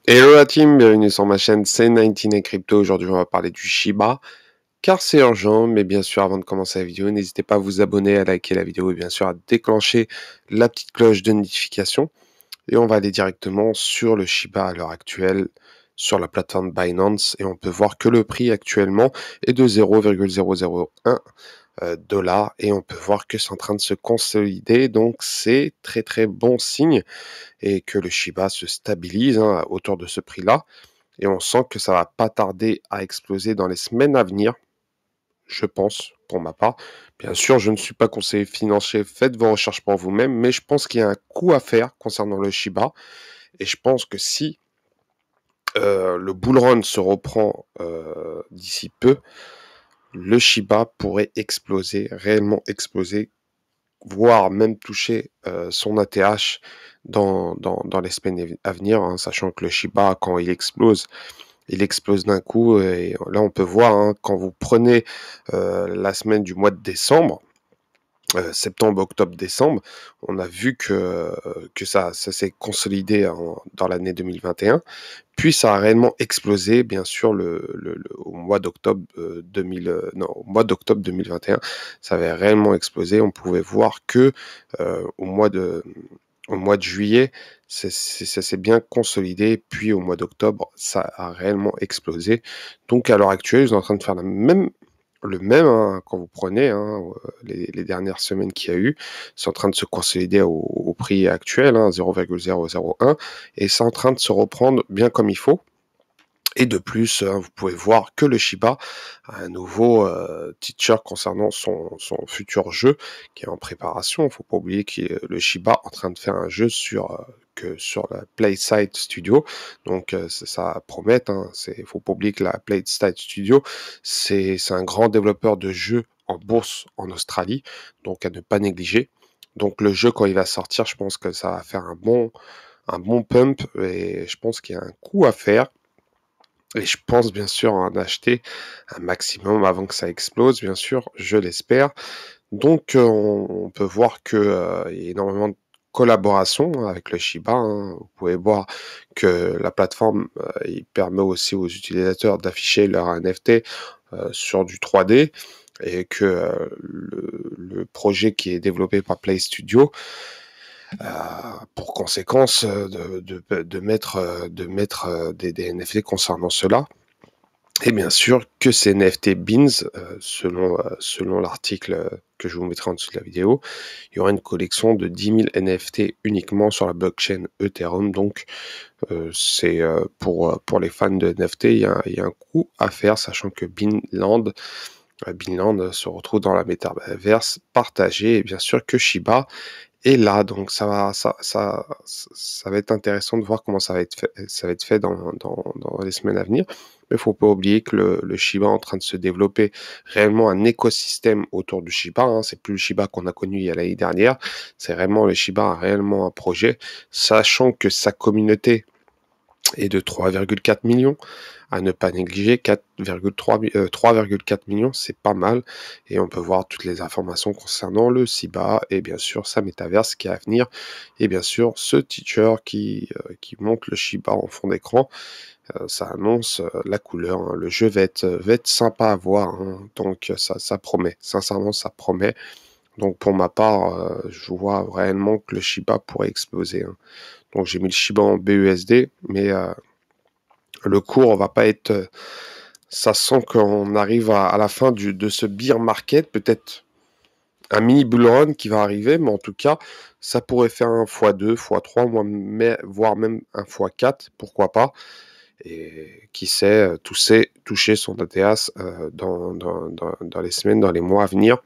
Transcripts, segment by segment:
Hello la team, bienvenue sur ma chaîne C99 Crypto. Aujourd'hui, on va parler du Shiba, car c'est urgent. Mais bien sûr, avant de commencer la vidéo, n'hésitez pas à vous abonner, à liker la vidéo et bien sûr à déclencher la petite cloche de notification. Et on va aller directement sur le Shiba à l'heure actuelle, sur la plateforme Binance. Et on peut voir que le prix actuellement est de 0,001 dollars et on peut voir que c'est en train de se consolider. Donc, c'est très très bon signe et que le Shiba se stabilise autour de ce prix-là. Et on sent que ça va pas tarder à exploser dans les semaines à venir, je pense, pour ma part. Bien sûr, je ne suis pas conseiller financier, faites vos recherches pour vous-même, mais je pense qu'il y a un coup à faire concernant le Shiba. Et je pense que si le bull run se reprend d'ici peu, le Shiba pourrait exploser, réellement exploser, voire même toucher son ATH dans les semaines à venir, hein, sachant que le Shiba, quand il explose d'un coup. Et là, on peut voir, hein, quand vous prenez la semaine du mois de décembre, septembre, octobre, décembre, on a vu que ça s'est consolidé dans l'année 2021. Puis ça a réellement explosé, bien sûr, au mois d'octobre 2021. Ça avait réellement explosé. On pouvait voir que au mois de juillet, ça s'est bien consolidé, puis au mois d'octobre, ça a réellement explosé. Donc à l'heure actuelle, ils sont en train de faire le même, hein, quand vous prenez, hein, les dernières semaines qu'il y a eu, c'est en train de se consolider au prix actuel, hein, 0,001, et c'est en train de se reprendre bien comme il faut. Et de plus, vous pouvez voir que le Shiba a un nouveau teacher concernant son futur jeu qui est en préparation. Il ne faut pas oublier que le Shiba est en train de faire un jeu sur la PlaySide Studio. Donc ça promet. Il ne faut pas oublier que la PlaySide Studio, c'est un grand développeur de jeux en bourse en Australie, donc à ne pas négliger. Donc le jeu, quand il va sortir, je pense que ça va faire un bon pump et je pense qu'il y a un coup à faire. Et je pense bien sûr en acheter un maximum avant que ça explose, bien sûr, je l'espère. Donc on peut voir que, il y a énormément de collaboration avec le Shiba, hein. Vous pouvez voir que la plateforme, il permet aussi aux utilisateurs d'afficher leur NFT, sur du 3D et que, le projet qui est développé par Play Studio pour conséquence, de mettre des NFT concernant cela. Et bien sûr que ces NFT Beans, selon l'article que je vous mettrai en dessous de la vidéo, il y aura une collection de 10 000 NFT uniquement sur la blockchain Ethereum. Donc, c'est pour les fans de NFT, il y a un coup à faire, sachant que Binland se retrouve dans la métaverse partagée, et bien sûr que Shiba est là. Donc, ça va être intéressant de voir comment ça va être fait dans les semaines à venir. Mais il ne faut pas oublier que le Shiba est en train de se développer réellement un écosystème autour du Shiba, hein. C'est plus le Shiba qu'on a connu il y a l'année dernière. C'est vraiment le Shiba réellement un projet, sachant que sa communauté est de 3,4 millions, à ne pas négliger. 3,4 millions, c'est pas mal. Et on peut voir toutes les informations concernant le Shiba et bien sûr sa métaverse qui est à venir. Et bien sûr ce teacher qui montre le Shiba en fond d'écran. Ça annonce la couleur, hein. Le jeu va être sympa à voir, hein. Donc ça promet. Sincèrement, ça promet. Donc pour ma part, je vois réellement que le Shiba pourrait exploser, hein. Donc j'ai mis le Shiba en BUSD, mais le cours va pas être. Ça sent qu'on arrive à la fin de ce bear market, peut-être un mini bull run qui va arriver, mais en tout cas, ça pourrait faire un x2, x3, voire même un x4, pourquoi pas. Et qui sait, toucher son ATH dans les semaines, dans les mois à venir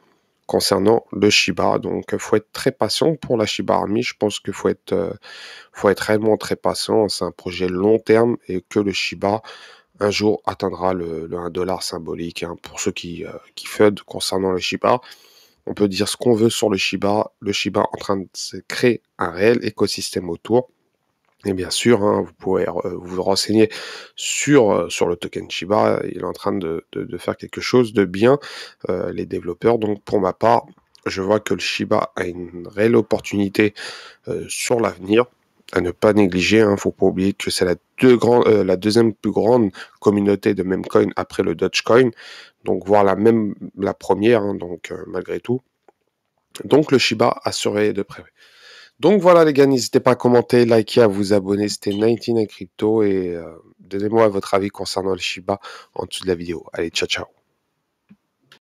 concernant le Shiba. Donc, il faut être très patient pour la Shiba Army. Je pense qu'il faut être réellement très patient. C'est un projet long terme et que le Shiba, un jour, atteindra le 1 dollar symbolique, hein. Pour ceux qui FUD concernant le Shiba, on peut dire ce qu'on veut sur le Shiba. Le Shiba est en train de se créer un réel écosystème autour. Et bien sûr, hein, vous pouvez vous renseigner sur le token Shiba. Il est en train de faire quelque chose de bien, les développeurs. Donc pour ma part, je vois que le Shiba a une réelle opportunité sur l'avenir. à ne pas négliger, hein. Faut pas oublier que c'est la deuxième plus grande communauté de meme coin après le Dogecoin, donc voire la première, hein, donc malgré tout. Donc le Shiba à surveiller de près. Donc voilà les gars, n'hésitez pas à commenter, liker, à vous abonner. C'était 99 Crypto et donnez-moi votre avis concernant le Shiba en dessous de la vidéo. Allez, ciao ciao.